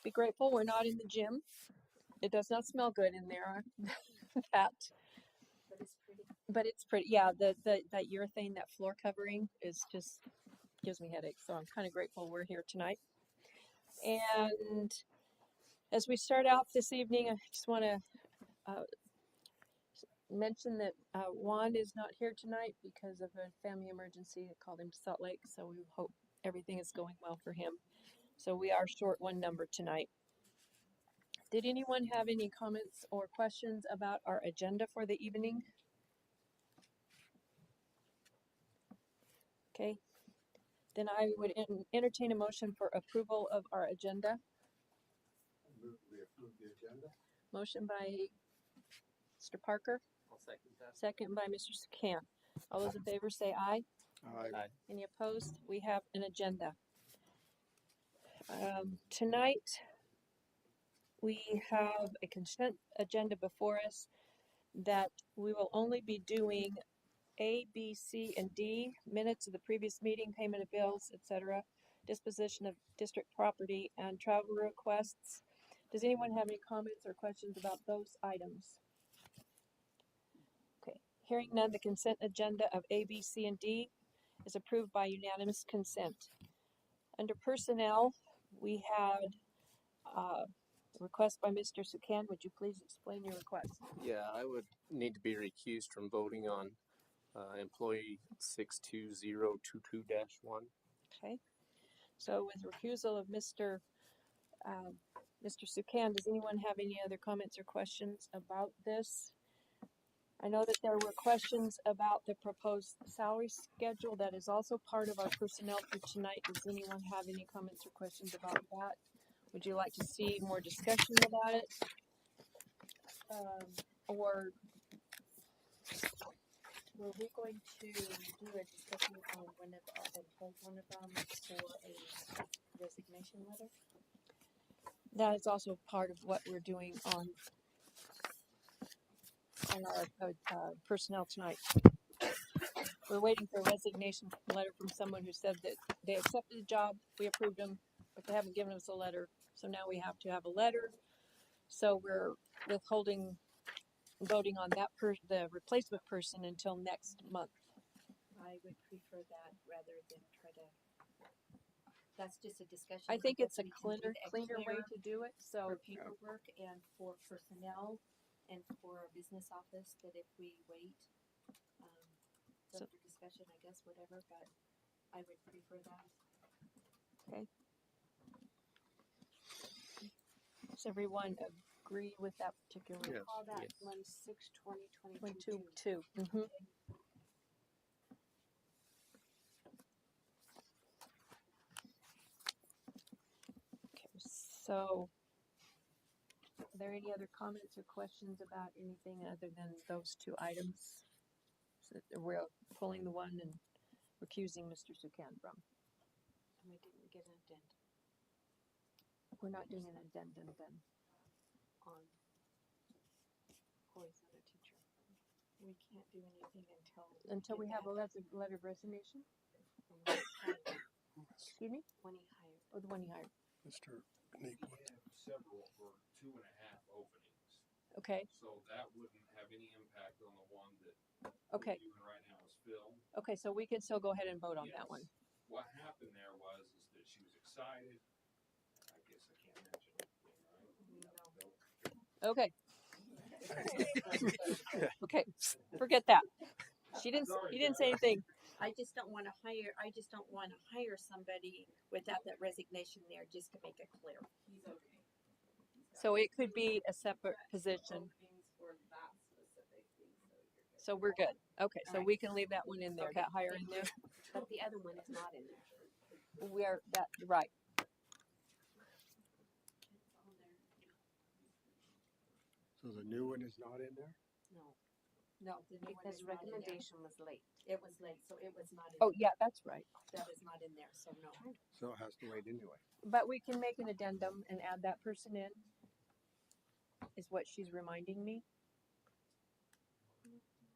Be grateful we're not in the gym. It does not smell good in there. That. But it's pretty. Yeah, that urethane, that floor covering is just gives me headaches. So I'm kind of grateful we're here tonight. And as we start out this evening, I just want to mention that Juan is not here tonight because of a family emergency that called him to Salt Lake. So we hope everything is going well for him. So we are short one number tonight. Did anyone have any comments or questions about our agenda for the evening? Okay, then I would entertain a motion for approval of our agenda. We approve the agenda. Motion by Mr. Parker. I'll second that. Second by Mr. Sukan. All those in favor say aye. Aye. Any opposed? We have an agenda. Tonight, we have a consent agenda before us that we will only be doing A, B, C, and D, minutes of the previous meeting, payment of bills, etc., disposition of district property, and travel requests. Does anyone have any comments or questions about those items? Okay, hearing none, the consent agenda of A, B, C, and D is approved by unanimous consent. Under personnel, we had a request by Mr. Sukan. Would you please explain your request? Yeah, I would need to be recused from voting on employee 62022-1. Okay, so with recusal of Mr. Sukan, does anyone have any other comments or questions about this? I know that there were questions about the proposed salary schedule that is also part of our personnel for tonight. Does anyone have any comments or questions about that? Would you like to see more discussion about it? Or were we going to do a discussion on one of them for a resignation letter? That is also part of what we're doing on our personnel tonight. We're waiting for a resignation letter from someone who said that they accepted the job, we approved them, but they haven't given us a letter. So now we have to have a letter. So we're withholding voting on that the replacement person until next month. I would prefer that rather than try to. That's just a discussion. I think it's a we can do cleaner way to do it. So for paperwork and for personnel and for our business office, that if we wait, So- for discussion, I guess, whatever, but I would prefer that. Okay. Does everyone agree with that particular? Yes. Call that Yes. 1/6/2022. 22. Mm-hmm. Okay, so are there any other comments or questions about anything other than those two items? So we're pulling the one and recusing Mr. Sukan from. And we didn't get an addendum We're not doing an addendum then. on Corey's other teacher. We can't do anything Until we get have a that letter of resignation. when he hired- Excuse me? when he hired. Or the one you hired. Mr. We have several or 2.5 openings, Okay, so that wouldn't have any impact on the one that okay, we're doing right now is filled. okay, so we can still go ahead and vote on that Yes. one. What happened there was is that she was excited. I guess I can't mention anything, right? No. Okay. Okay, forget that. He didn't say anything. I just don't want to hire somebody without that resignation there, just to make it clear. He's okay. So it could be a separate position. Openings for that specific thing, so you're good. So we're good. Okay, so Alright. we can leave that one in there, Okay, that hire in there. But the other one is not in there. We are, that, right. It's on there. So the new one is not in there? No, No, the new one Because is not in there. recommendation was late. It was late, so it was not in oh there. yeah, that's right. That is not in there, so no. So it has to wait anyway. But we can make an addendum and add that person in, is what she's reminding me.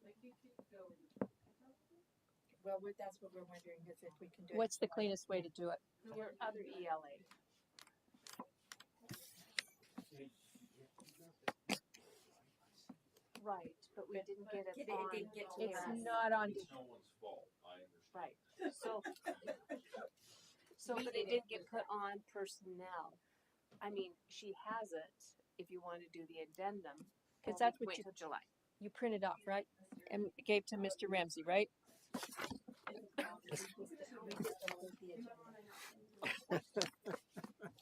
Like you could go. Well, that's what we're wondering, is if we can do it. What's the cleanest way to do it? Your other ELA. Right, but we didn't get it It on. didn't get to It's us. not on, It's no one's fault, I understand. Right, so, We but it didn't didn't do get put on personnel. I mean, she has it, if you wanna do the addendum. cause or that's we what wait you, till July. you printed off, right? And gave to Mr. Ramsey, right?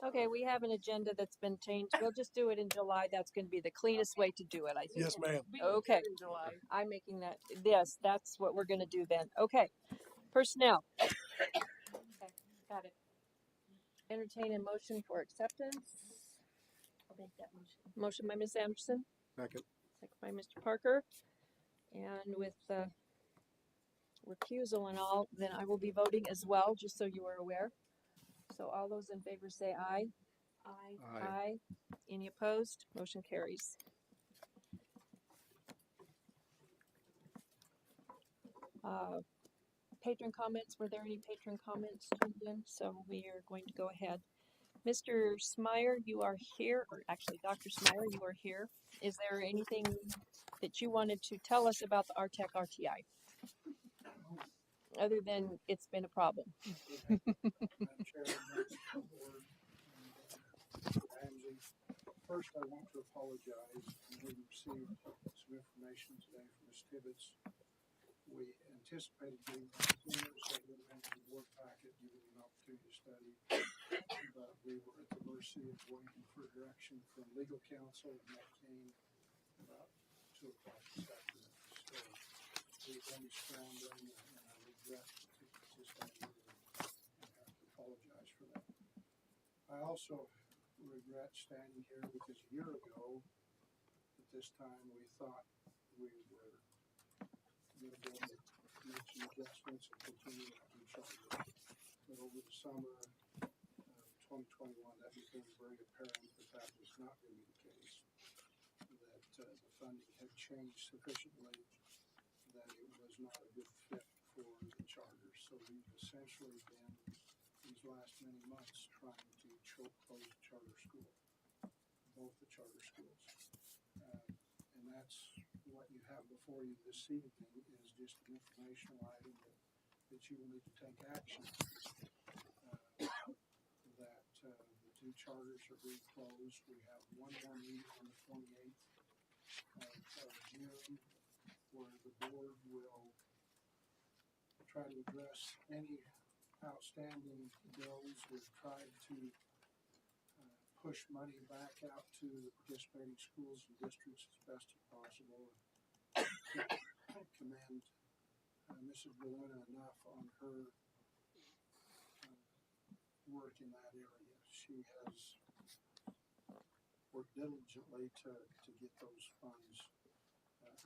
Okay, we have an agenda that's been changed. We'll just do it in July. That's gonna be the cleanest way to do it, I think. Yes, ma'am. We can do it Okay. in July. I'm making that, yes, that's what we're gonna do then. Okay, personnel. Okay, got it. Entertain a motion for acceptance. I'll make that motion. Motion by Ms. Anderson, Second. second by Mr. Parker. And with the recusal and all, then I will be voting as well, just so you are aware. So all those in favor say aye. Aye. Any opposed? Motion carries. Patron comments, were there any patron comments turned in? So we are going to go ahead. Mr. Smyer, you are here, or actually Dr. Smyer, you are here. Is there anything that you wanted to tell us about the RTEC RTI? Other than it's been a problem. Madam Chair, members of the board, and Ramsey. First, I want to apologize. We received some information today from Ms. Tibbetts. We anticipated getting that sooner, so it would have been in the board packet, giving you an opportunity to study. But we were at the mercy of waiting for direction from legal counsel, and that came about 2 o'clock this afternoon. So we've been scrambling, and I regret to participate and have to apologize for that. I also regret standing here because a year ago, at this time, we thought we were going to be able to make some adjustments and continue that new charter. But over the summer of 2021, that became very apparent that that was not going to be the case. That the funding had changed sufficiently that it was not a good fit for the charter. So we've essentially been, these last many months, trying to close the charter school, both the charter schools. And that's what you have before you this evening is just an informational item that you will need to take action. That the 2 charters are being closed. We have one more meeting on the 28th of June where the board will try to address any outstanding bills. We've tried to push money back out to the participating schools and districts as best as possible. I commend Mrs. Baluna enough on her work in that area. She has worked diligently to get those funds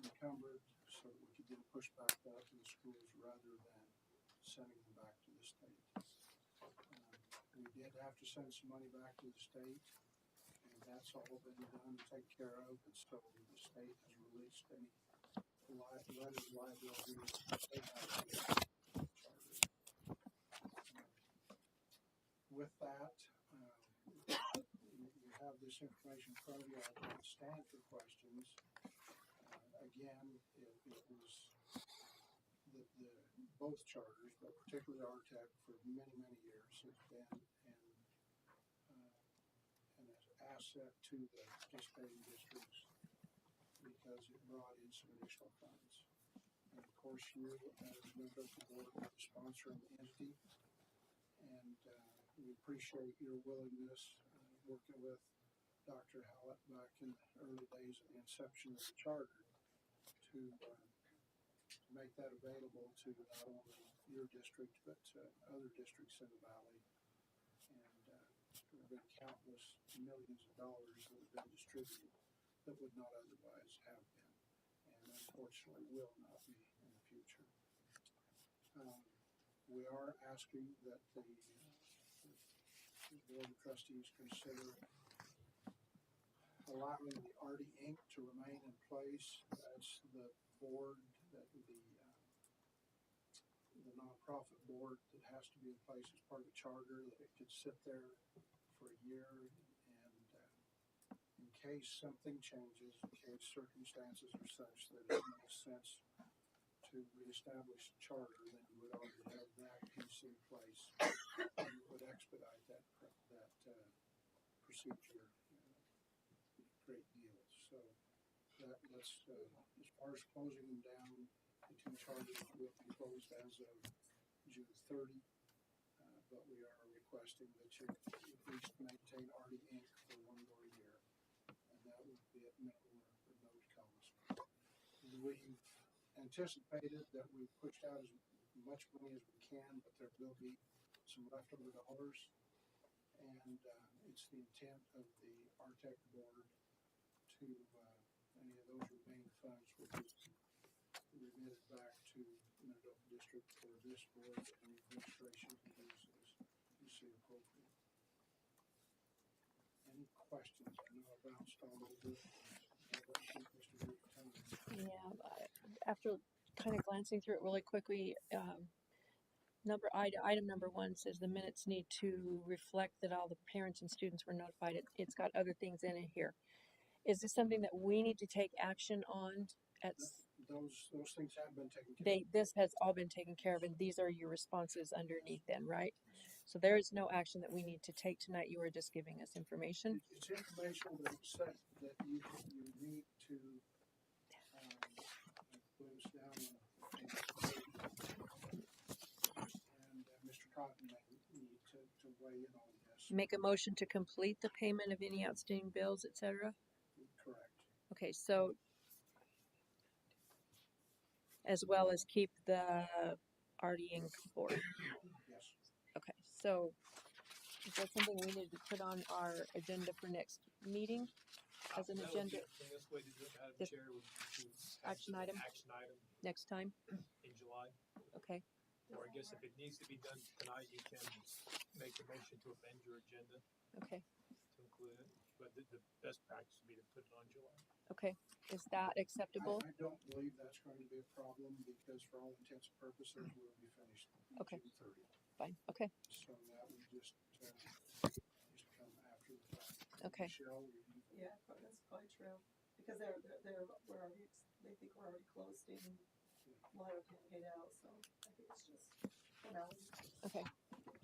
encumbered so that we could get them pushed back out to the schools rather than sending them back to the state. We did have to send some money back to the state, and that's all been done and taken care of, and so the state has released any letter of liability that the state has on the charter. With that, you have this information in front of you. I'll stand for questions. Again, it was both charters, but particularly RTEC for many, many years has been an asset to the participating districts because it brought in some additional funds. And of course, you as a member of the board are the sponsoring entity, and we appreciate your willingness working with Dr. Hallett back in the early days of the inception of the charter to make that available to not only your district but other districts in the valley. And there have been countless millions of dollars that have been distributed that would not otherwise have been, and unfortunately will not be in the future. We are asking that the Board of Trustees consider allowing the RD Inc. to remain in place as the board, that the nonprofit board that has to be in place as part of the charter, that it could sit there for a year, and in case something changes, in case circumstances are such that it makes sense to reestablish a charter, then you would already have that piece in place. And it would expedite that procedure a great deal. So let's, as far as closing them down, the two charters will be closed as of June 30. But we are requesting that you at least maintain RD Inc. for one more year, and that would be at minimal or no cost. We anticipated that we pushed out as much money as we can, but there will be some leftover dollars, and it's the intent of the RTEC board to any of those remaining funds will be remitted back to Minidoka District for this board and the administration to use as you see appropriate. Any questions? I know I bounced all over. Yeah, after kind of glancing through it really quickly, item number 1 says the minutes need to reflect that all the parents and students were notified. It's got other things in it here. Is this something that we need to take action on? Those things have been taken care of. This has all been taken care of, and these are your responses underneath then, right? So there is no action that we need to take tonight. You are just giving us information. It's information that said that you need to put us down and Mr. Cotton may need to weigh in on this. Make a motion to complete the payment of any outstanding bills, etc. Correct. Okay, so as well as keep the RD Inc. board. Yes. Okay, so is that something we need to put on our agenda for next meeting as an agenda The best way to do it, Madam This Chair, would be to action have item? an action item next time? in July. Okay, Or I guess if it needs to be done tonight, you can make a motion to amend your agenda okay, to include it. But the best practice would be to put it on July. okay. Is that acceptable? I don't believe that's going to be a problem because for all intents and purposes, we'll be finished Okay. June 30th. Fine, okay, So that would just come after the fact. okay. Michelle, Yeah, that's probably true, because we're already, they think we're already closed and a lot of them paid out, so I think it's just formality. Okay,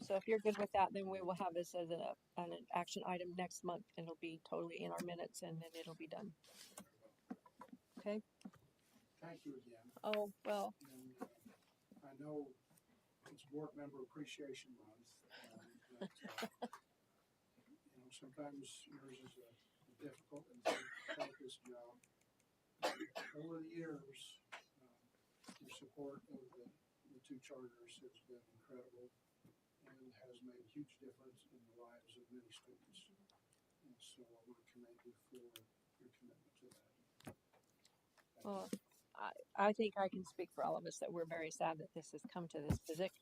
so if you're good with that, then we will have this as an action item next month, and it'll be totally in our minutes, and then it'll be done. Okay? thank you again. Oh, well, And I know it's Board Member Appreciation Month, but sometimes yours is a difficult and focused job. Over the years, your support of the two charters has been incredible and has made a huge difference in the lives of many students. And so I want to commend you for your commitment to that. Thank well, you. I think I can speak for all of us that we're very sad that this has come to this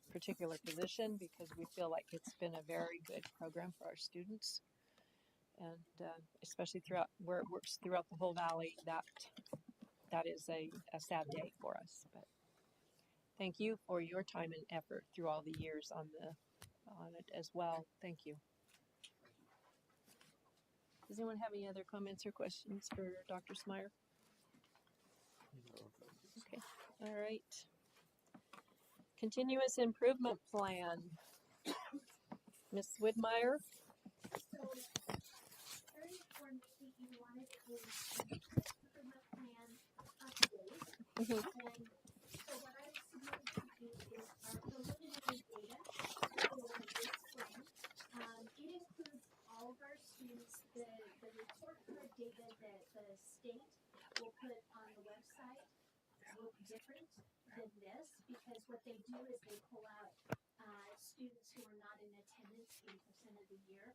particular position, because we feel like it's been a very good program for our students. And especially where it works throughout the whole valley, that is a sad day for us. But thank you for your time and effort through all the years on it as well. Thank you. Does anyone have any other comments or questions for Dr. Smyer? Okay, all right. Continuous improvement plan. Ms. Widmeyer? So, very important that you wanted a improvement plan update. Mhm. And so what I submitted to you is our preliminary data for this spring. It includes all of our students, the report card data that the state will put on the website will be different than this, because what they do is they pull out students who are not in attendance 80% of the year.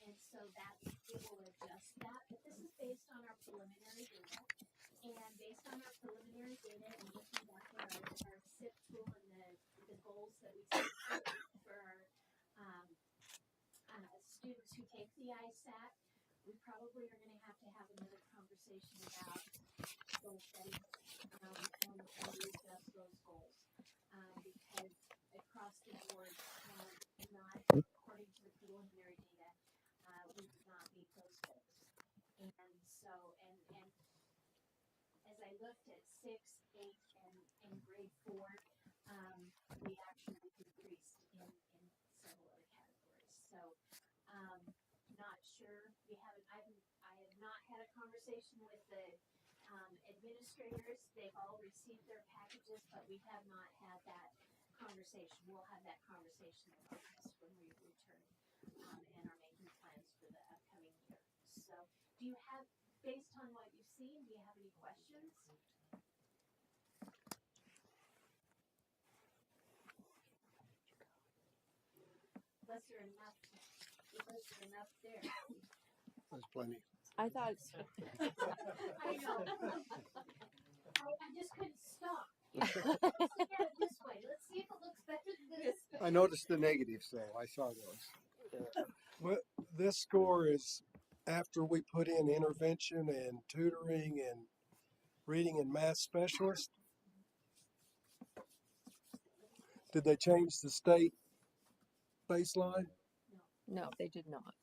And so that it will adjust that. But this is based on our preliminary data. And based on our preliminary data and looking back at our SIP tool and the goals that we set for our students who take the ISAT, we probably are going to have another conversation about goal setting and readjust those goals. Because across the board, not according to the preliminary data, we did not meet those goals. so, and as I looked at 6, 8, and grade 4, we actually decreased in several other categories. So, not sure. I have not had a conversation with the administrators. They've all received their packages, but we have not had that conversation. We'll have that conversation in August when we return and are making plans for the upcoming year. So, based on what you've seen, do you have any questions? Was there enough there? There's plenty. I thought, I know. I just couldn't stop. Let's look at it this way. Let's see if it looks better than this. I noticed the negatives though. I saw those. What this score is after we put in intervention and tutoring and reading and math specialist. Did they change the state baseline? no, they did not.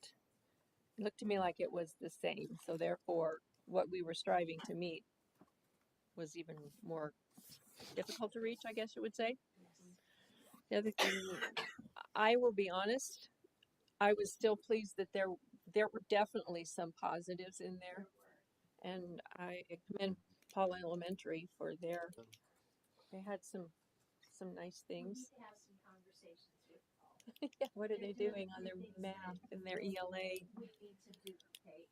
It looked to me like it was the same. So therefore, what we were striving to meet was even more difficult to reach, I guess you would say. The other thing, I will be honest, I was still pleased that there were definitely some positives in there. And I commend Paul Elementary for they had some nice We need things. to have some conversations with Paul. Yeah, what are they They're doing on their things math that and their ELA? we need to duplicate.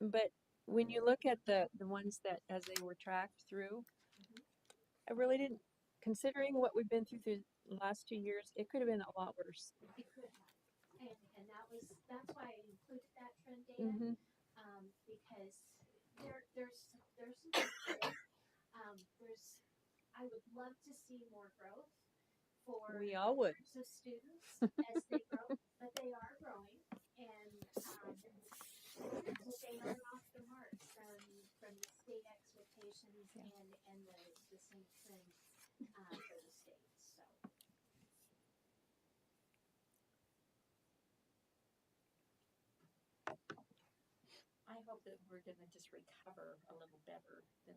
But when you look at the ones that as they were tracked through, I really didn't, considering what we've been through the last 2 years, it could have been a lot worse. It could have. And that's why I included that trend data. Mm-hmm. Because there's some good. I would love to see more growth for We all would. groups of students as they grow, but they are growing, and they are off the mark from the state expectations and the same trend for the state. So. I hope that we're gonna just recover a little better than,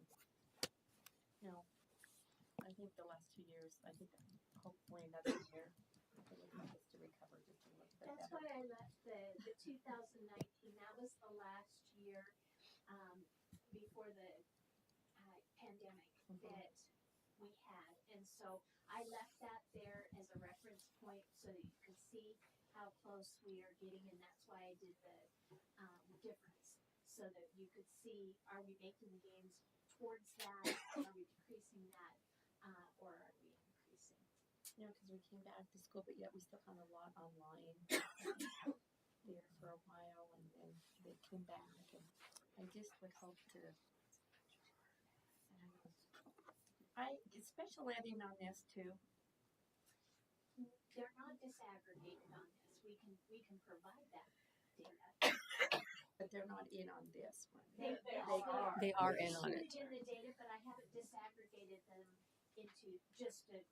I think the last 2 years, I think hopefully another year, it will help us to recover just a little bit That's better. why I left the 2019. That was the last year before the pandemic that we had, and so I left that there as a reference point so that you could see how close we are getting, and that's why I did the difference so that you could see, are we making the gains towards that, are we decreasing that, or are we increasing? Because we came back to school, but yet we still had a lot online there for a while, and they came back, and I just would hope to. Special ed in on this too. They're not disaggregated on this. We can provide that data. But they're not in on this one. They are. They are in on it. in the data, but I haven't disaggregated them into so that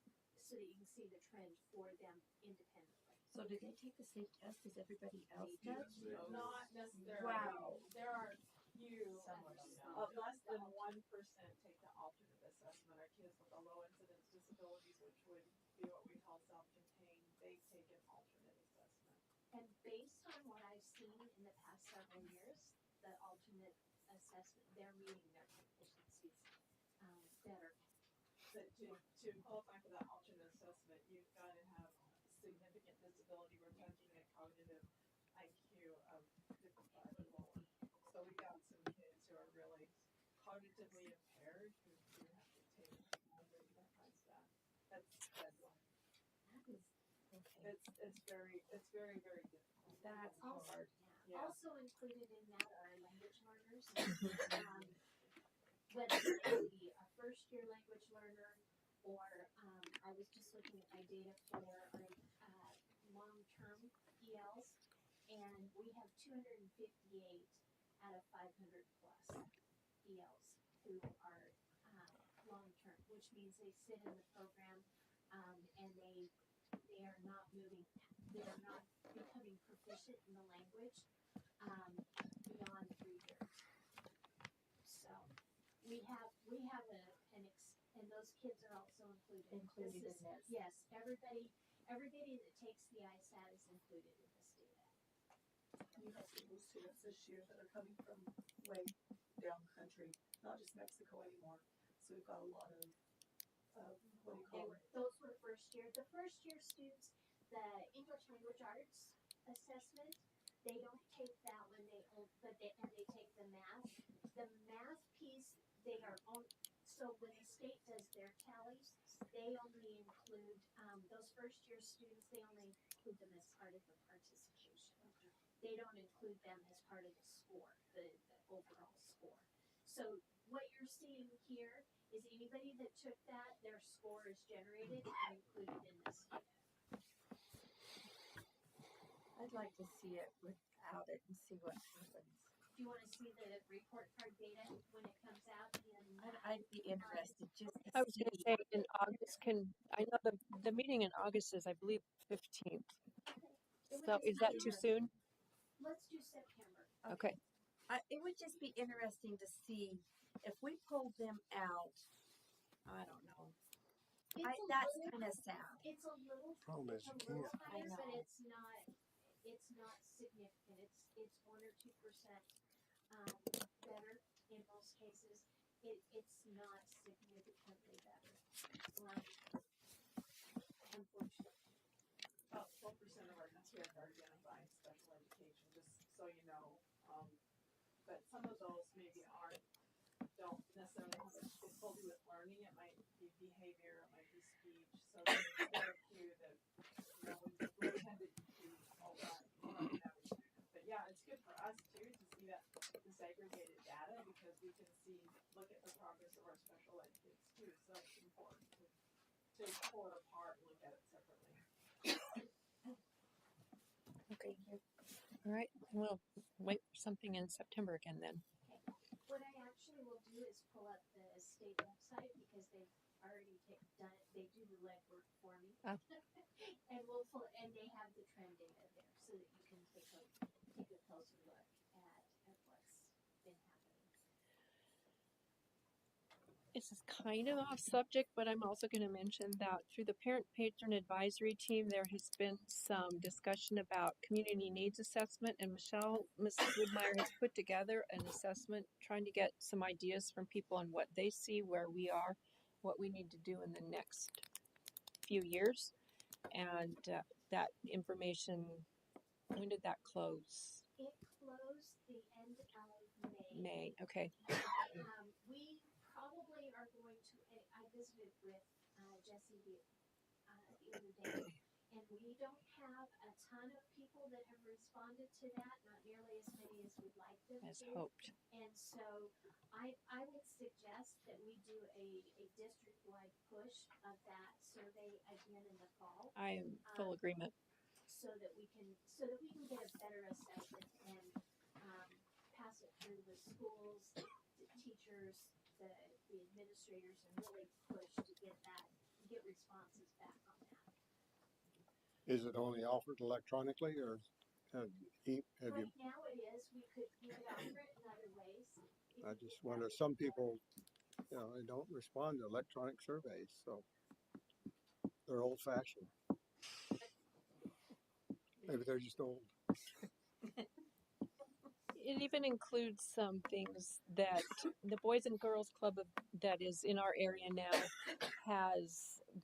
you can see the trend for them independently. So do they take the same test as everybody else does? Not necessarily. Wow. There are few, less than 1% take the alternate assessment. Our kids with the low incidence disabilities, which would be what we call self-contained, they take an alternate assessment. And based on what I've seen in the past several years, the alternate assessment, they're meeting their proficiencies better. But to qualify for that alternate assessment, you've got to have significant disability. We're talking a cognitive IQ of 55 or lower. So we've got some kids who are really cognitively impaired who have to take that kind of stuff. That's one. Okay. It's very, very difficult. That's hard. Yeah. Also included in that are language learners. Whether they be a first year language learner or I was just looking at my data for our long-term ELs, and we have 258 out of 500 plus ELs who are long-term, which means they sit in the program and they are not moving, they are not becoming proficient in the language, beyond 3 years. So we have and those kids are also included. Included in this. Yes, everybody that takes the ISAT is included in this data. You have some new students this year that are coming from way down the country, not just Mexico anymore. So we've got a lot of, what do you call it? Those were first year. The first year students, the English language arts assessment, they don't take that one. They take the math. The math piece, they are on. So when the state does their tallies, they only include those first year students. They only include them as part of the participation. They don't include them as part of the score, the overall score. So what you're seeing here is anybody that took that, their score is generated and included in this data. I'd like to see it without it and see what happens. Do you want to see the report card data when it comes out in? I'd be interested just to I was going to see. say in August, I know the meeting in August is, I believe, 15th. So is that too soon? Let's do September. Okay. It would just be interesting to see if we pulled them out. I don't know. That's kind of sad. It's a little. Problem is you can't. Higher, I know. but it's not significant. It's 1 or 2% better in most cases. It's not significantly better. Unfortunately. About 12% of our kids are identifying special education, just so you know. But some of those maybe don't necessarily have difficulty with learning. It might be behavior, it might be speech. So there's a few that, we tend to do all that in every student. But yeah, it's good for us too to see that the segregated data, because we can look at the progress of our special ed kids too. So it's important to pull it apart and look at it separately. Okay. All right. We'll wait for something in September again then. Okay. What I actually will do is pull up the state website because they've already done it. They do the legwork for me. Oh. And they have the trend data there so that you can take a closer look at what's been happening. This is kind of off subject, but I'm also going to mention that through the Parent Patron Advisory Team, there has been some discussion about community needs assessment, and Mrs. Woodmeyer has put together an assessment trying to get some ideas from people on what they see, where we are, what we need to do in the next few years. And that information, when did that close? It closed the end of May. May, okay. We probably are going to. I visited with Jessie the other day, and we don't have a ton of people that have responded to that. Not nearly as many as we'd like them As to. hoped. And so, I would suggest that we do a district-wide push of that survey again in the fall. I am full agreement. So that we can get a better assessment and pass it through the schools, the teachers, the administrators, and really push to get responses back on that. Is it only offered electronically, or have you? Right now it is. We could offer it in other ways. I just wonder. Some people, they don't respond to electronic surveys, so they're old-fashioned. Maybe they're just old. It even includes some things that the Boys and Girls Club that is in our area now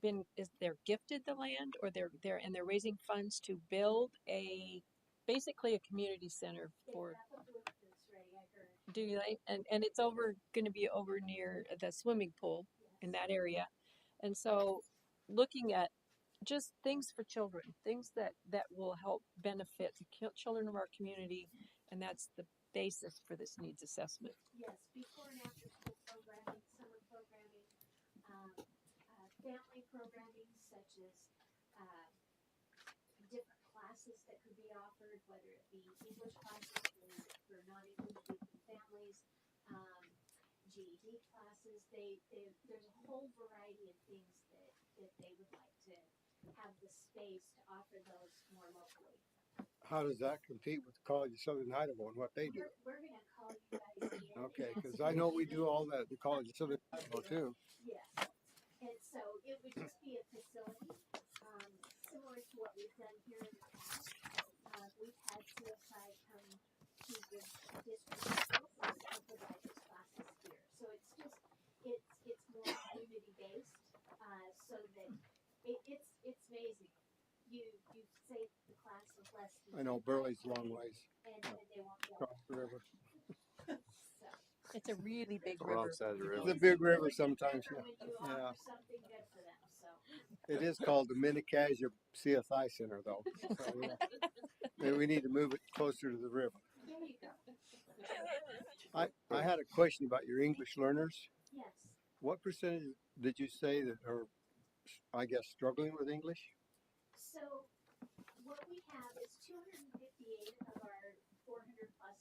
they're gifted the land, or they're raising funds to build basically a community center for. Do they? And it's going to be over near the swimming pool in that area, and so looking at just things for children, things that will help benefit the children of our community, and that's the basis for this needs assessment. Yes, before and after school programming, summer programming, family programming such as different classes that could be offered, whether it be English classes for non-English speaking families, GED classes. There's a whole variety of things that they would like to have the space to offer those more locally. How does that compete with the College of Southern Idaho and what they do? We're gonna call you guys in. Okay, because I know we do all that at the College of Southern Idaho too. Yes, and so it would just be a facility, similar to what we've done here in the past. We've had CSI come to the district schools and provide those classes here. So it's more community based, so that it's amazing. You save the class with less than I know Burley's a long ways and they won't go. across the river. So It's a really big The wrong river. side of the It's river. a big river sometimes. when you Yeah. offer something good for them, so. It is called the Minidoka CSI Center, though. So, yeah. Maybe we need to move it closer to the river. There you go. I had a question about your English learners. Yes. What percentage did you say that are, I guess, struggling with English? So what we have is 258 of our 400 plus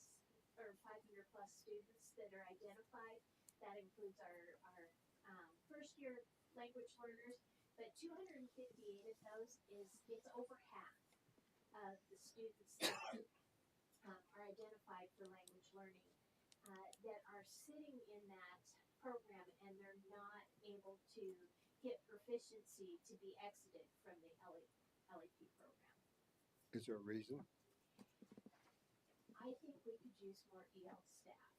or 500 plus students that are identified. That includes our first year language learners, but 258 of those it's over half of the students that are identified for language learning that are sitting in that program and they're not able to get proficiency to be exited from the LEP program. Is there a reason? I think we could use more EL staff,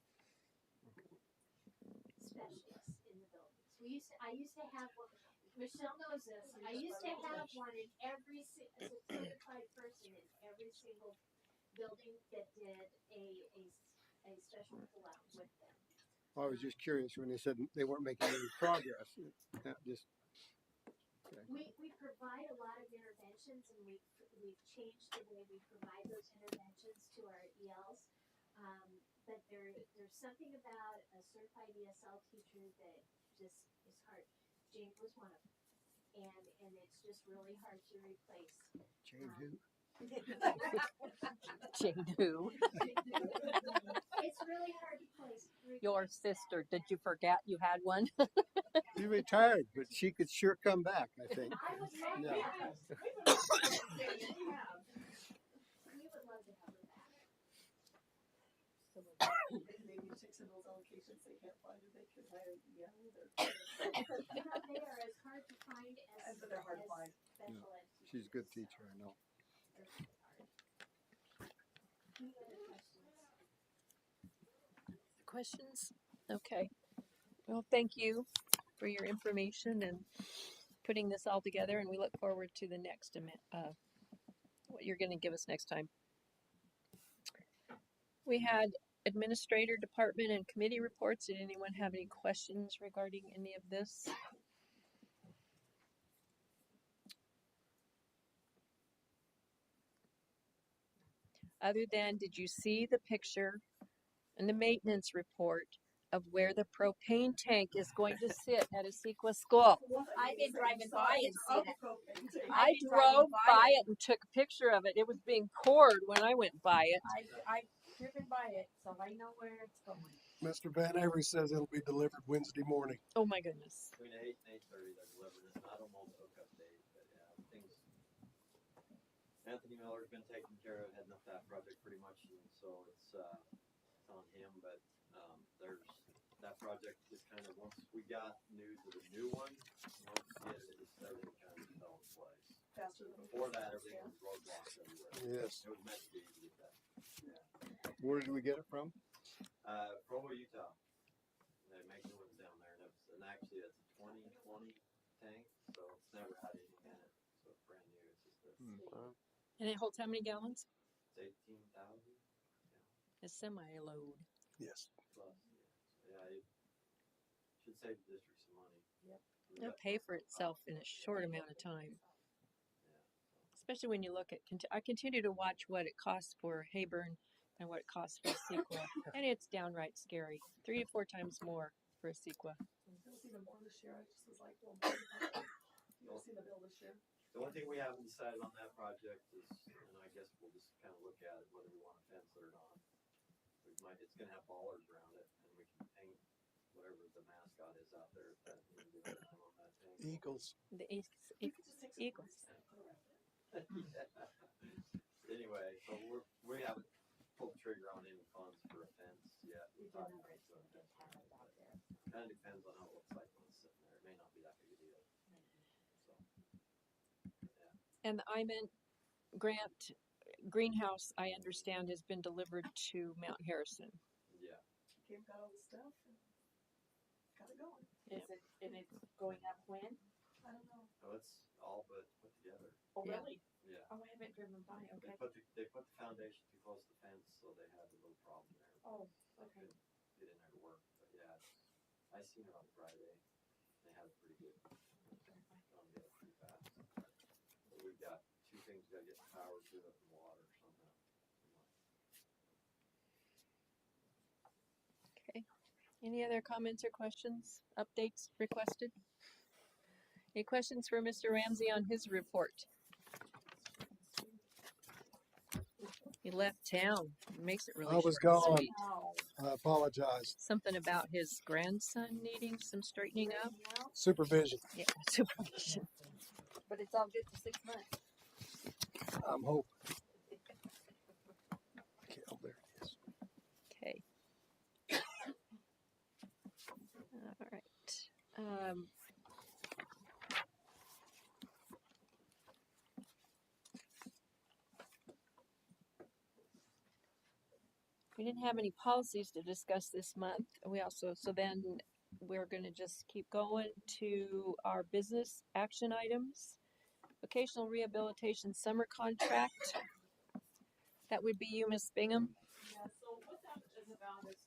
specialists in the buildings. I used to have one. Michelle knows this. I used to have one in every certified person in every single building that did a special pull out with them. I was just curious when they said they weren't making any progress. Just okay. We provide a lot of interventions, and we've changed the way we provide those interventions to our ELs. But there's something about a certified ESL teacher that just is hard. Jane was one of them, and it's just really hard to replace. Jane who? Jane who? It's really hard to replace. Your sister. Did you forget you had one? She retired, but she could sure come back, I think. I would love Yeah. that. We would love to have her back. Maybe take some of those allocations they can't find, or they could hire They are as hard to find as but they're hard to find. special ed teachers. She's a good teacher, I know. They're really hard. Any other questions? Questions? Okay. Well, thank you for your information and putting this all together, and we look forward to the next what you're going to give us next time. We had administrator, department, and committee reports. Did anyone have any questions regarding any of this? Other than, did you see the picture and the maintenance report of where the propane tank is going to sit at Asequa School? I've been driving by and seen it. I drove by it and took a picture of it. It was being poured when I went by it. I've driven by it, so I know where it's going. Mr. Van Avery says it'll be delivered Wednesday morning. Oh my goodness. Between 8 and 8:30, they're delivering. It's not almost hookup date, but yeah, things. Anthony Miller's been taking care of heading up that project pretty much, and so it's on him. But there's that project just kind of, once we got news of the new one, once we get it, just everything kind of fell in place. Faster than Before that, everything was roadblocks everywhere. Yes. It was meant to be easy to get that. Where did we get it from? Provo, Utah. They make new ones down there, and actually it's a 2020 tank, so it's never had anything in it. So it's brand new. It's just this. And it holds how many gallons? It's 18,000. A semi-load. Yes. Plus, yeah, it should save the district some money. Yep. It'll pay for itself in a short amount of time. Especially when you look at, I continue to watch what it costs for Hayburn and what it costs for Asequa. And it's downright scary. 3 to 4 times more for Asequa. It was even more this year. I just was like, well, you all seen the bill this year? The only thing we haven't decided on that project is, and I guess we'll just kind of look at it, whether we want to fence it or not. It's going to have bollards around it, and we can paint whatever the mascot is out there. That on that thing. Eagles. The You could just take some Eagles. grease and put around it. Anyway, so kind of depends on how it looks like when it's sitting there. It may not be that big a deal. So, yeah. And the IMINT grant greenhouse, I understand, has been delivered to Mount Harrison. Yeah. Kim got all the stuff and got it going. Yeah. Is it, and it's going up when? I don't know. Oh, it's all but put together. Oh, Yeah. really? Yeah. Oh, I haven't driven by, okay. They put the foundation too close to the fence, so they had a little problem there. Oh, So okay. couldn't get in there to work. But yeah, I seen it on Friday. They had it pretty good. Gone together pretty fast. But we've got two things. We got to get power to it and water somehow. Okay. Any other comments or questions, updates requested? Any questions for Mr. Ramsey on his report? He left town. It makes it really I was short and gone. sweet. I apologize. Something about his grandson needing some straightening up. Supervision. Yeah, supervision. But it's all good for 6 months. I'm hoping. Okay, oh, there it is. Okay. All right. We didn't have any policies to discuss this month. So then we're going to just keep going to our business action items. Vocational rehabilitation summer contract. That would be you, Miss Bingham. Yeah, so what that is about is,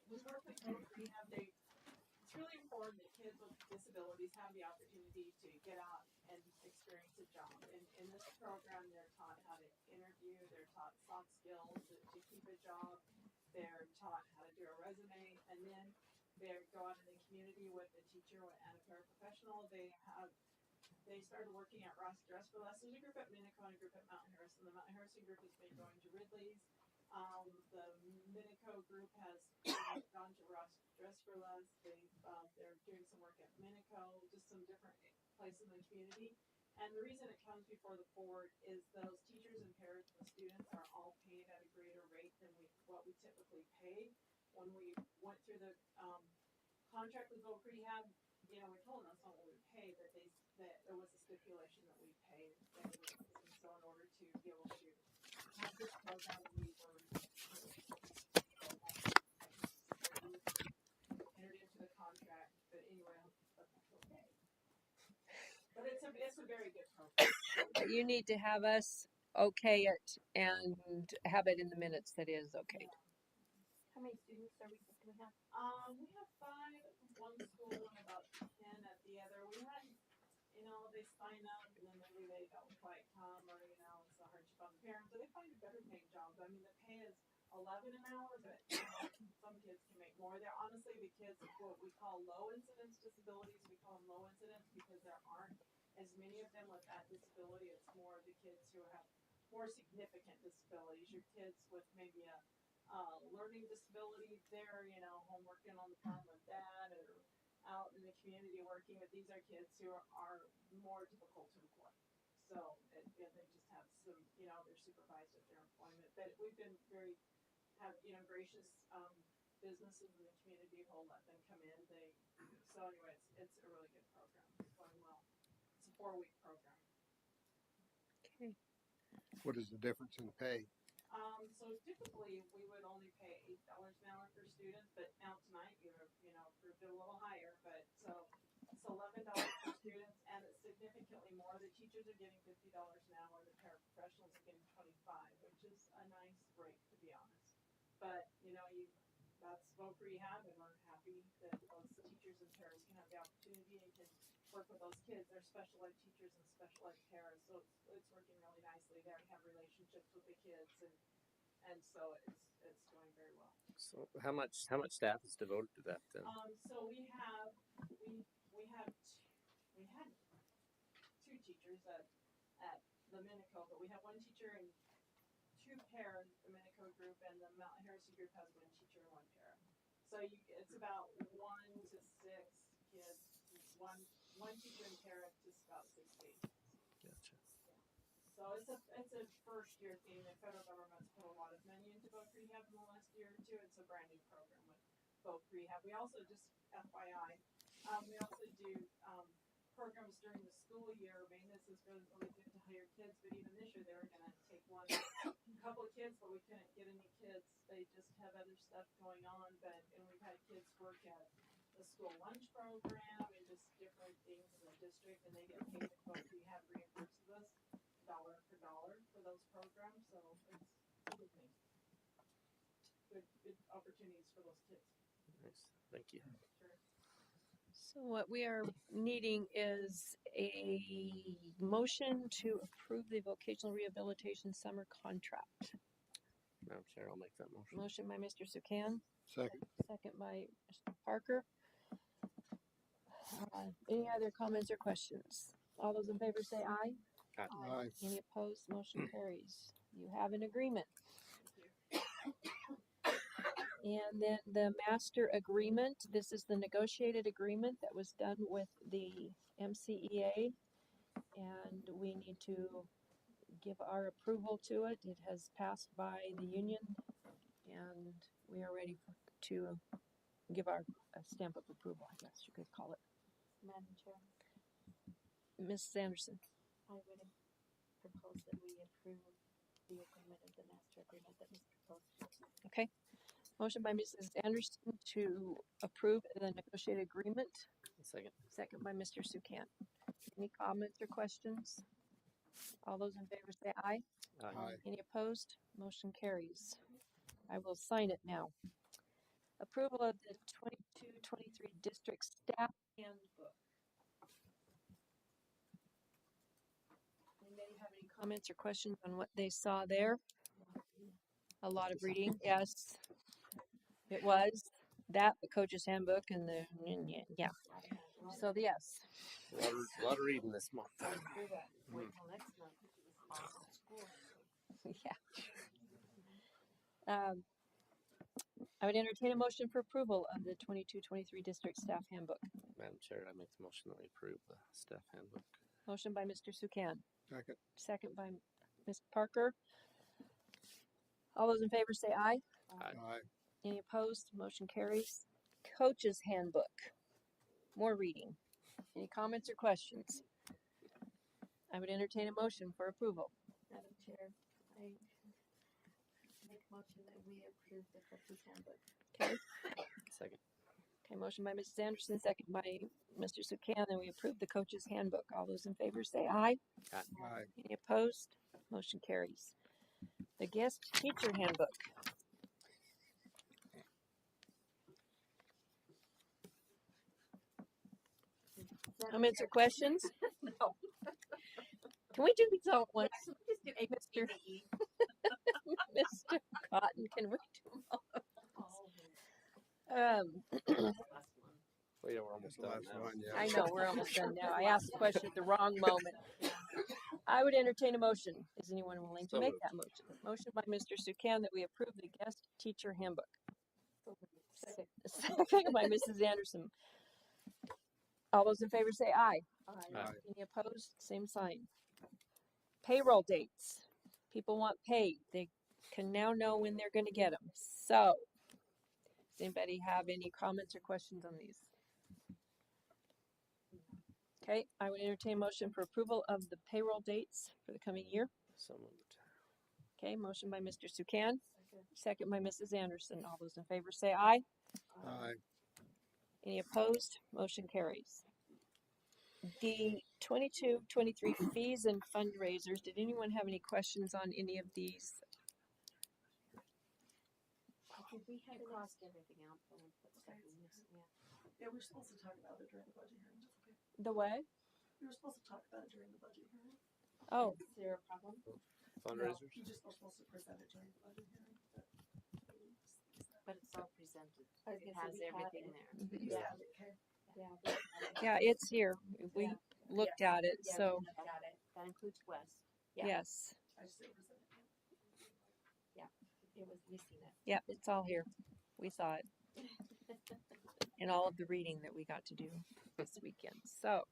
we work with both rehab, it's really important that kids with disabilities have the opportunity to get out and experience a job. And in this program, they're taught how to interview, they're taught soft skills to keep a job, they're taught how to do a resume, and then they go out in the community with a teacher and a paraprofessional. They started working at Dress for Less. There's a group at Minico and a group at Mountain Harrison. The Mountain Harrison group has been going to Ridley's. The Minico group has gone to Dress for Less. They're doing some work at Minico, just some different places in the community. And the reason it comes before the board is those teachers and parents and students are all paid at a greater rate than what we typically pay. When we went through the contract with Voc Rehab, we told them that's not what we pay, but that there was a stipulation that we pay. And so in order to be able to have this program, we entered into the contract. But anyway, that's okay. But it's a very good program. But you need to have us okay it and have it in the minutes that is okay. Yeah. How many students do we have? We have 5 at one school and about 10 at the other. We had, they sign up and then maybe they don't quite come, or it's a hardship on the parents, or they find a better paying job. I mean, the pay is $11 an hour, but some kids can make more. They're honestly the kids what we call low incidence disabilities. We call them low incidence because there aren't as many of them with that disability. It's more the kids who have more significant disabilities. Your kids with maybe a learning disability, they're home working on the farm with dad or out in the community working. But these are kids who are more difficult to employ. So they just have some, they're supervised at their employment. But we've been gracious businesses in the community who will let them come in. So anyway, it's a really good program. It's going well. It's a 4-week program. Okay. What is the difference in pay? So typically we would only pay $8 an hour for students, but now tonight you're approved it a little higher. But so it's $11 for students, and it's significantly more. The teachers are getting $50 an hour. The paraprofessionals are getting $25, which is a nice rate, to be honest. But that's Voc Rehab, and we're happy that those teachers and paras can have the opportunity and can work with those kids. They're special ed teachers and special ed paras, so it's working really nicely. They already have relationships with the kids, and so it's going very well. So how much staff is devoted to that then? So we had 2 teachers at the Minico, but we have 1 teacher and 2 paras, the Minico group, and the Mountain Harrison group has 1 teacher and 1 para. So it's about 1 to 6 kids, one teacher and para to about 6 students. Gotcha. So it's a first year thing. The federal government's put a lot of money into Voc Rehab in the last year or 2. It's a brand new program with both rehab. We also just FYI, we also do programs during the school year. Maintenance is really good to hire kids, but even this year they were going to take a couple of kids, but we couldn't get any kids. They just have other stuff going on. And we've had kids work at the school lunch program and just different things in the district, and they get paid. Both rehab reimburses us dollar for dollar for those programs, so it's a good thing. Good opportunities for those kids. Nice. Thank you. Sure. So what we are needing is a motion to approve the vocational rehabilitation summer contract. Madam Chair, I'll make that motion. Motion by Mr. Sukan, Second. second by Mr. Parker. Any other comments or questions? All those in favor say aye. Aye. Any opposed? Motion carries. You have an agreement. And then the master agreement, this is the negotiated agreement that was done with the MCEA. And we need to give our approval to it. It has passed by the union and we are ready to give our stamp of approval, I guess you could call it. Madam Chair, Mrs. Anderson. I would propose that we approve the agreement of the master agreement that was proposed. Okay. Motion by Mrs. Anderson to approve the negotiated agreement. Second. Second by Mr. Sukan. Any comments or questions? All those in favor say aye. Aye. Any opposed? Motion carries. I will sign it now. Approval of the 22-23 district staff handbook. Anybody have any comments or questions on what they saw there? A lot of reading, yes. It was that, the coach's handbook, and the yeah. So yes. A lot of reading this month. Wait till next month. Yeah. I would entertain a motion for approval of the 22-23 district staff handbook. Madam Chair, I make the motion that we approve the staff handbook. Motion by Mr. Sukan. Second. Second by Ms. Parker. All those in favor say aye. Aye. Any opposed? Motion carries. Coach's handbook. More reading. Any comments or questions? I would entertain a motion for approval. Madam Chair, I make a motion that we approve the coach's handbook. Okay. Second. Okay, motion by Mrs. Anderson, second by Mr. Sukan, and we approve the coach's handbook. All those in favor say aye. Aye. Any opposed? Motion carries. The guest teacher handbook. Comments or questions? No. Can we do these all at once? Just do Mr. ABCDE. Mr. Cotton, can we do them all? Well, yeah, we're almost The done last now. one, yeah. I know, we're almost done now. I asked the question at the wrong moment. I would entertain a motion. Is anyone willing to So make moved. that motion? Motion by Mr. Sukan that we approve the guest teacher handbook. Second by Mrs. Anderson. All those in favor say aye. Aye. Any opposed? Same sign. Payroll dates. People want paid. They can now know when they're going to get them. So, does anybody have any comments or questions on these? Okay, I would entertain a motion for approval of the payroll dates for the coming year. So moved. Okay, motion by Mr. Sukan, second by Mrs. Anderson. All those in favor say aye. Aye. Any opposed? Motion carries. The 22-23 fees and fundraisers. Did anyone have any questions on any of these? Did we have crossed everything out? But we put stuff in this, yeah. Yeah, we were supposed to talk about it during the budget hearing. That's okay. The what? We were supposed to talk about it during the budget hearing. Oh, Is there a problem? Fundraisers? You just were supposed to present it during the budget hearing. But it's all presented. I was It gonna has say we have everything it. there. But you Yeah. said it, okay? Yeah. yeah, it's here. We looked at it, Yeah, so we got it. That includes West. yes. I just didn't present it. It was missing it. Yep, it's all here. We saw it. And all of the reading that we got to do this weekend. So,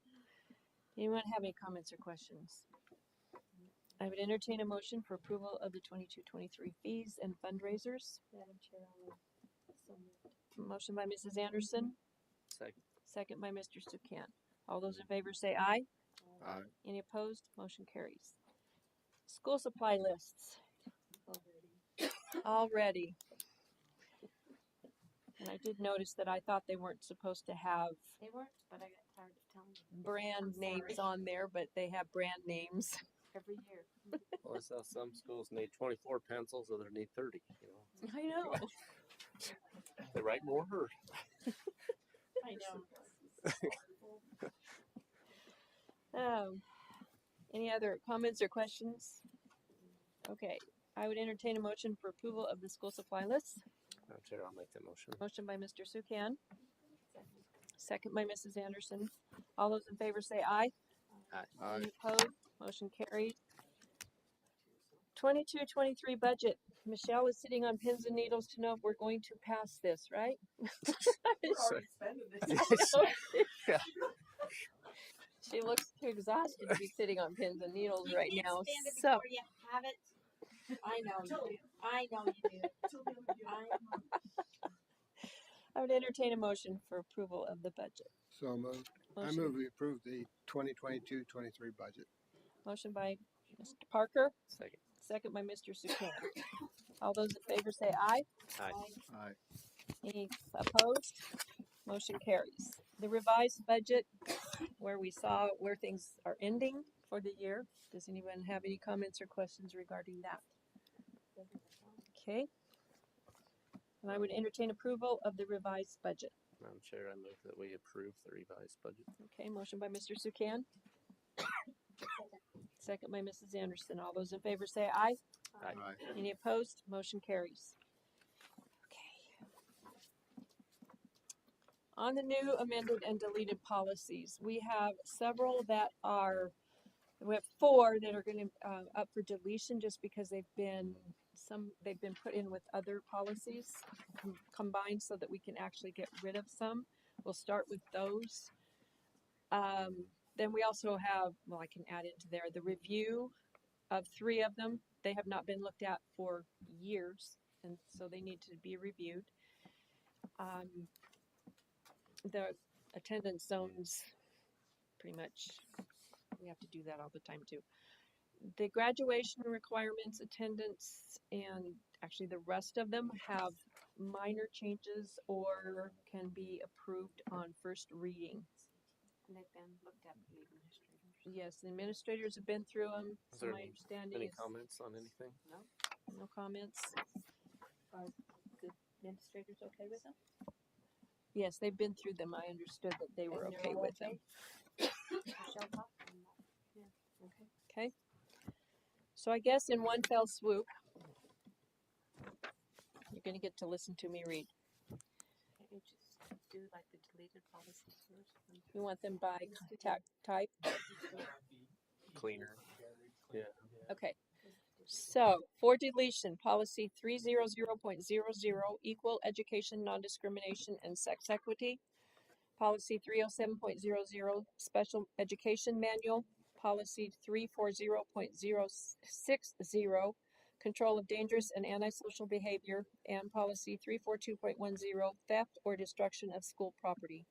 anyone have any comments or questions? I would entertain a motion for approval of the 22-23 fees and fundraisers. Madam Chair, I'll So moved. Motion by Mrs. Anderson, Second. second by Mr. Sukan. All those in favor say aye. Aye. Any opposed? Motion carries. School supply lists already. And I did notice that I thought they weren't supposed to have They weren't, but I got tired of telling you brand I'm names sorry. on there, but they have brand names. every year. Well, I saw some schools need 24 pencils, others need 30. I know. They write more. Or... I know. Any other comments or questions? Okay, I would entertain a motion for approval of the school supply list. Madam Chair, I'll make that motion. Motion by Mr. Sukan, second by Mrs. Anderson. All those in favor say aye. Aye. Any opposed? Motion carried. 22-23 budget. Michelle is sitting on pins and needles to know if we're going to pass this, right? We're already spending it. Yeah. She looks too exhausted to be sitting on pins and needles right now. Stand it So, before you have it. I know you do. I know you do. I know. I would entertain a motion for approval of the budget. So moved. I Motion, move we approve the 2022-23 budget. motion by Mr. Parker, Second. second by Mr. Sukan. All those in favor say aye. Aye. Aye. Any opposed? Motion carries. The revised budget, where we saw where things are ending for the year. Does anyone have any comments or questions regarding that? Okay. And I would entertain approval of the revised budget. Madam Chair, I move that we approve the revised budget. Okay, motion by Mr. Sukan. Second by Mrs. Anderson. All those in favor say aye. Aye. Aye. Any opposed? Motion carries. Okay. On the new amended and deleted policies, we have several that are, we have 4 that are going to up for deletion just because they've been put in with other policies combined so that we can actually get rid of some. We'll start with those. Then we also have, well, I can add into there the review of 3 of them. They have not been looked at for years, and so they need to be reviewed. The attendance zones, pretty much, we have to do that all the time too. The graduation requirements, attendance, and actually the rest of them have minor changes or can be approved on first reading. And they've been looked at by the administrators. Yes, the administrators have been through them. Is So there my understanding Any is comments on anything? no comments. Are the administrators okay with them? Yes, they've been through them. I understood that they were And they're okay all with them. Michelle talked to them. Yeah. Okay. Okay. So I guess in one fell swoop, you're going to get to listen to me read. Can't you just do like the deleted policies first? You want them by type? Cleaner. Yeah. Okay. So for deletion, policy 300.00 equal education, non-discrimination, and sex equity. Policy 307.00 special education manual. Policy 340.060 control of dangerous and antisocial behavior, and policy 342.10 theft or destruction of school property.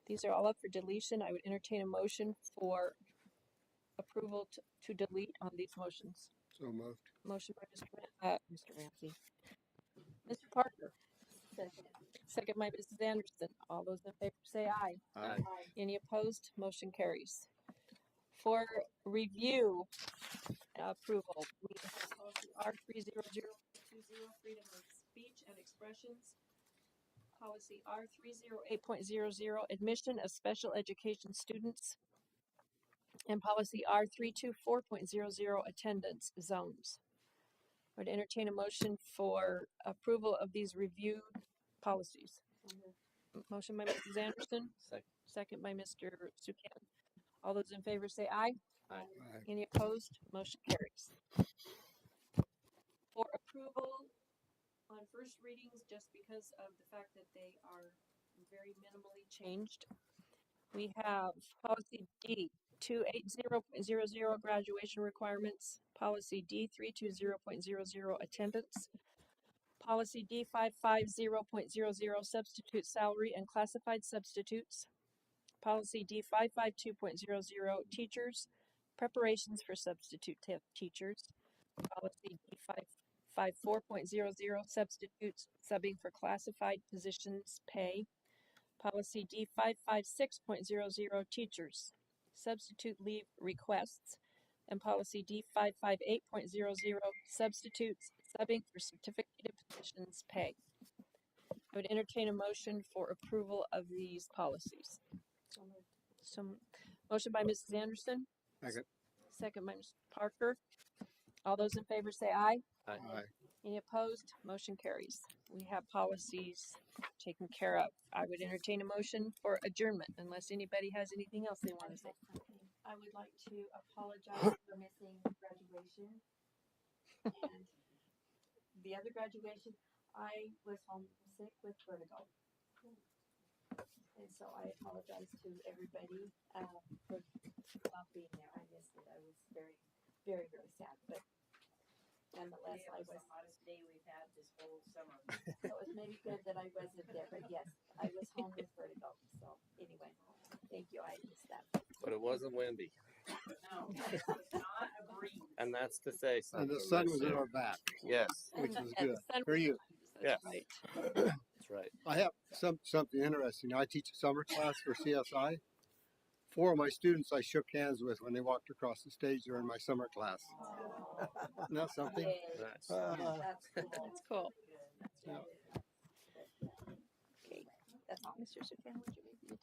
These are all up for deletion. I would entertain a motion for approval to delete on these motions. So moved. Motion by Mr. Ramsey. Mr. Parker. Second by Mrs. Anderson. All those in favor say aye. Aye. Any opposed? Motion carries. For review approval, we have policy R300.20 freedom of speech and expressions. Policy R308.00 admission of special education students. And policy R324.00 attendance zones. I would entertain a motion for approval of these reviewed policies. Motion by Mrs. Anderson, Second. second by Mr. Sukan. All those in favor say aye. Aye. Aye. Any opposed? Motion carries. For approval on first readings, just because of the fact that they are very minimally changed, we have policy D 280.00 graduation requirements, policy D 320.00 attendance, Policy D550.00 substitute salary and classified substitutes. Policy D552.00 teachers, preparations for substitute teachers. Policy D554.00 substitutes, subbing for classified positions pay. Policy D556.00 teachers, substitute leave requests. And policy D558.00 substitutes, subbing for certificated positions pay. I would entertain a motion for approval of these policies. So, motion by Mrs. Anderson, Second. second by Mr. Parker. All those in favor say aye. Aye. Aye. Any opposed? Motion carries. We have policies taken care of. I would entertain a motion for adjournment unless anybody has anything else they want to say. I would like to apologize for missing graduation. And the other graduation, I was homesick with vertigo. And so I apologize to everybody, for not being there. I missed it. I was very, very, very sad, but nonetheless, It I was the was, hottest day we've had this whole summer. so it was maybe good that I wasn't there, but yes, I was home with vertigo. So anyway, thank you. I missed that. But it wasn't windy. No, it was not a breeze. And that's to say And something. the sun was That's at it. our back, Yes, which was And good the sun for you. yes. Right. That's right. I have something interesting. I teach a summer class for CSI. 4 of my students I shook hands with when they walked across the stage during my summer class. Isn't that something? Yay. Nice. That's cool. That's cool. Yeah. Okay. That's all. Mr. Sukan, would you make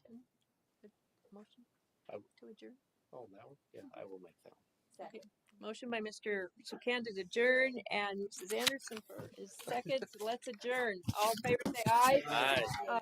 the motion to adjourn? Oh, that one? Yeah, I will make that one. Okay. Motion by Mr. Sukan to adjourn and Mrs. Anderson for his second. Let's adjourn. All in favor say aye. Aye. Aye.